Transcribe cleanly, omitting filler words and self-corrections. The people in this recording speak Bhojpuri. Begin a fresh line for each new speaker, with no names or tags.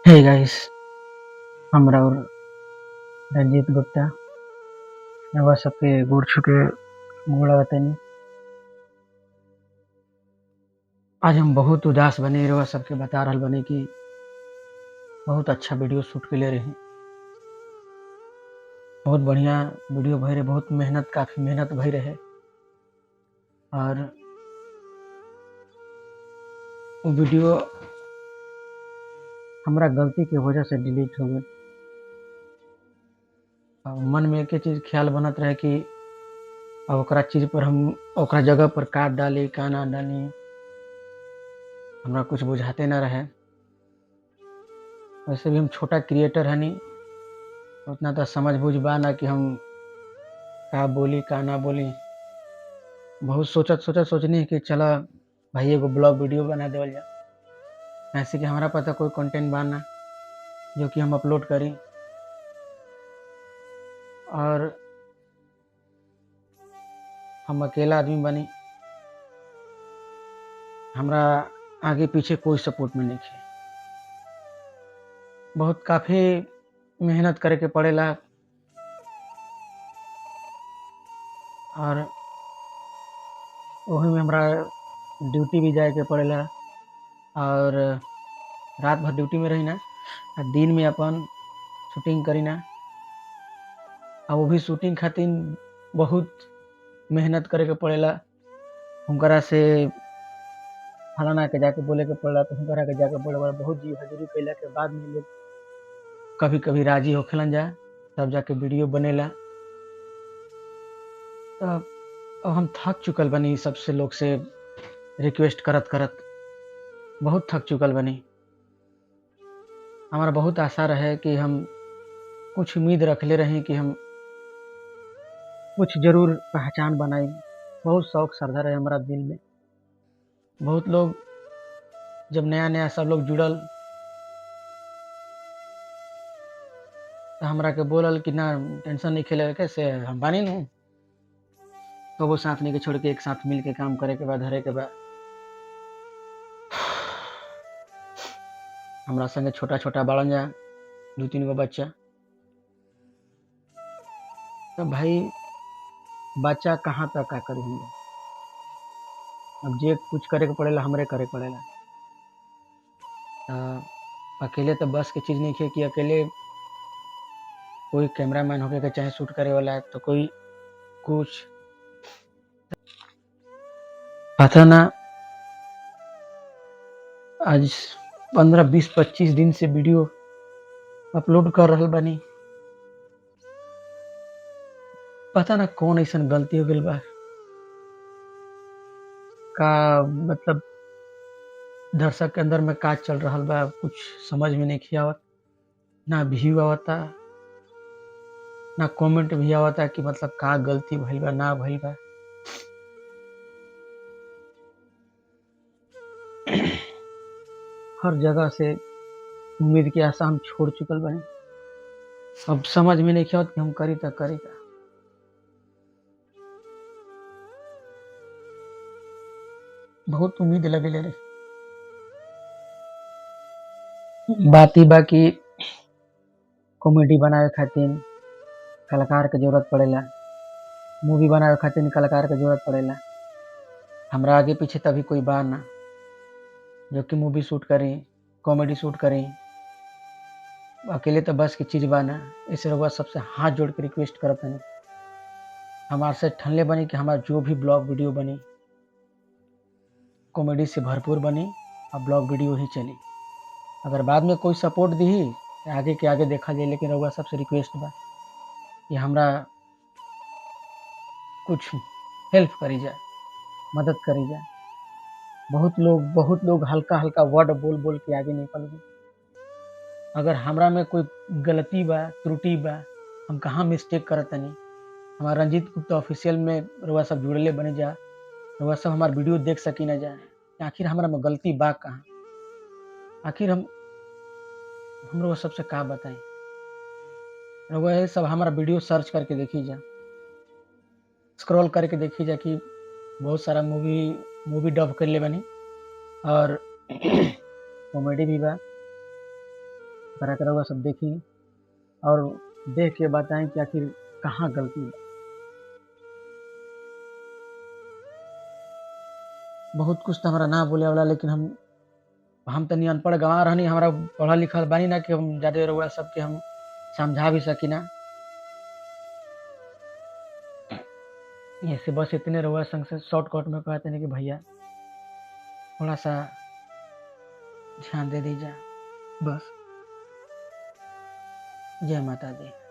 Hey guys, I'm Raul Ranjit Gupta. रउआ सबके गोड़ छुके गोड़ लागतानी। आज हम बहुत उदास बनी। रउआ सबके बता रहल बानी कि बहुत अच्छा वीडियो शूट कइले रही। बहुत बढ़िया वीडियो भई रहे, बहुत काफ़ी मेहनत भई रहे और उ वीडियो हमरा गलती के वजह से डिलीट हो गइल। मन में एके चीज़ ख़्याल बनत रहे कि अब ओकरा जगह पर का डाली, का ना डाली, हमरा कुछ बुझाते ना रहे। वैसे भी हम छोटा क्रिएटर हनी, उतना तो समझ बूझ बा ना कि हम का बोली, का ना बोली। बहुत सोचनी कि चला भाई एगो ब्लॉग वीडियो बना देवल जाए। ऐसे कि हमारा पता कोई कंटेंट बा ना जो कि हम अपलोड करी और हम अकेला आदमी बनी। हमरा आगे पीछे कोई सपोर्ट में नइखे। बहुत काफ़ी मेहनत करे के पड़ेला और ओही में हमरा ड्यूटी भी जाए के पड़ेला और रात भर ड्यूटी में रही ना, दिन में अपन शूटिंग करी ना। वो भी शूटिंग खातिर बहुत मेहनत करे के पड़ेला। हुनकरा से फलाना के जाके बोले के पड़ेला, तो हुनकरा के जाके बोले वाला बहुत जी हजूरी कइला के बाद में लोग कभी राजी होखेलन जा, तब जाके वीडियो बनेला। तब अब हम थक चुकल बानी सबसे लोग से रिक्वेस्ट करत बहुत थक चुकल बानी। हमारा बहुत आशा रहे कि हम कुछ उम्मीद रखले रही कि हम कुछ ज़रूर पहचान बनाई। बहुत शौक श्रद्धा रहे हमारा दिल में। बहुत लोग जब नया सब लोग जुड़ल तो हमरा के बोलल कि ना टेंशन नहीं लेवे के, से हम बानी नु। कबो साथ नहीं के छोड़ के एक साथ मिल के काम करे के बाद धरे के बाद। हमरा संगे छोटा बाड़न जा 2-3 गो बच्चा। तो भाई बच्चा कहाँ तक का करी हम लोग। अब जे कुछ करे के पड़ेला हमरे करे के पड़ेला। अकेले तो बस के चीज़ नहीं है कि अकेले कोई कैमरामैन होके के चाहे शूट करे वाला है, तो कोई कुछ पता ना। आज 15, 20, 25 दिन से वीडियो अपलोड कर रहल बानी। पता ना कौन ऐसन गलती हो गइल बा, का मतलब दर्शक के अंदर में का चल रहल बा कुछ समझ में नइखे आवत। ना व्यू आवता, ना कमेंट भी आवता कि मतलब का गलती भइल बा, ना भइल बा। हर जगह से उम्मीद के आशा हम छोड़ चुकल बानी। अब समझ में नइखे आवत कि हम करी त करी का। बहुत उम्मीद लगइले रही। बात ई बा कि कॉमेडी बनावे खातिर कलाकार के ज़रूरत पड़ेला, मूवी बनावे खातिर कलाकार के ज़रूरत पड़ेला। हमरा आगे पीछे त अभी कोई बा ना जो कि मूवी शूट करी, कॉमेडी शूट करी। अकेले तो बस की चीज़ बा ना। ऐसे रउआ सबसे हाथ जोड़ के रिक्वेस्ट करत तानी, हमार से ठनले बानी कि हमार जो भी ब्लॉग वीडियो बनी कॉमेडी से भरपूर बनी और ब्लॉग वीडियो ही चली। अगर बाद में कोई सपोर्ट दिही तो आगे के आगे देखल जाई, लेकिन रउआ सबसे रिक्वेस्ट बा कि हमरा कुछ हेल्प करी जा, मदद करी जा। बहुत लोग हल्का वर्ड बोल के आगे निकल गए। अगर हमरा में कोई गलती बा, त्रुटि बा, हम कहाँ मिस्टेक करत तानी, हमारा रंजीत गुप्ता ऑफिशियल में रउआ सब जुड़ले बनी जा। रउआ सब हमार वीडियो देख सकी ना जा कि आखिर हमरा में गलती बा कहाँ। आखिर हम रउआ सबसे का बताई। रउआ ये सब हमारा वीडियो सर्च करके देखी जा, स्क्रॉल करके देखी जा कि बहुत सारा मूवी डब कइले बानी और कॉमेडी भी बा। करा के रउआ सब देखी और देख के बताएं कि आखिर कहाँ गलती बा। बहुत कुछ तो हमरा ना बोले वाला, लेकिन हम तनी अनपढ़ गंवार रहनी, हमरा पढ़ल लिखल बानी ना कि हम ज्यादा रउआ सबके हम समझा भी सकीना। ऐसे बस इतने रउआ संग से शॉर्टकट में कहते हैं कि भैया थोड़ा सा ध्यान दे दीजिए बस। जय माता दी।